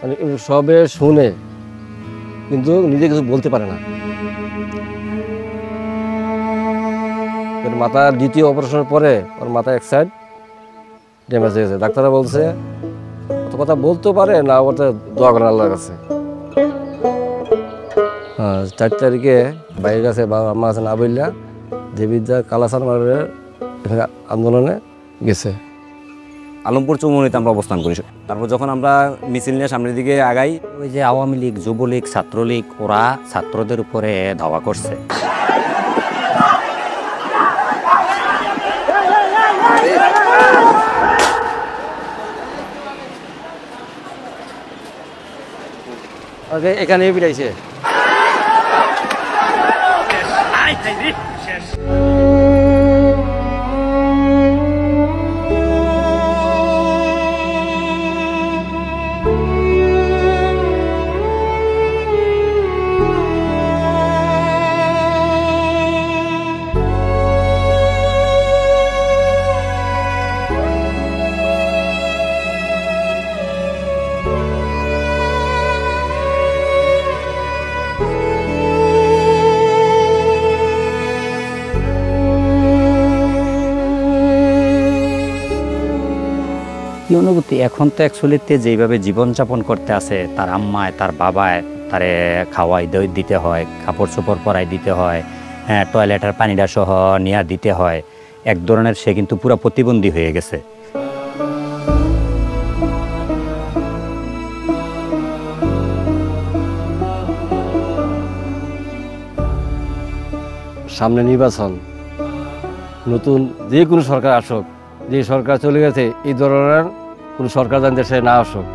মানে সবে শুনে কিন্তু নিজে কিছু বলতে পারে না। মাথার দ্বিতীয় অপারেশনের পরে ওর মাথা এক সাইড ড্যামেজ হয়ে গেছে। ডাক্তাররা বলছে অত কথা বলতে পারে না, ওটা দোয়া করেন আল্লাহর কাছে। 4 তারিখে বাইরের কাছে বাবা আম্মা আছে না বললা দেবিদ্যা কালাসান মারের আন্দোলনে গেছে। আলমপুর চৌমুহনীতে আমরা অবস্থান করি। তারপর যখন আমরা মিছিল নিয়ে সামনের দিকে আগাই, ওই যে আওয়ামী লীগ, যুবলীগ, ছাত্রলীগ ওরা ছাত্রদের উপরে ধাওয়া করছে। এখানে বিড়াইছে। কি অনুভূতি এখন তো অ্যাকচুয়ালিতে যেভাবে জীবনযাপন করতে আছে, তার আম্মায় তার বাবায় তারে খাওয়াই দিতে হয়, কাপড় চোপড় পরাই দিতে হয়, টয়লেটের পানিটা সহ নিয়ে দিতে হয়। এক ধরনের সে কিন্তু পুরো প্রতিবন্ধী হয়ে গেছে। সামনে নির্বাচন, নতুন যে কোনো সরকার আসুক, যে সরকার চলে গেছে এই ধরনের কোনো সরকার যেন দেশে না আসুক।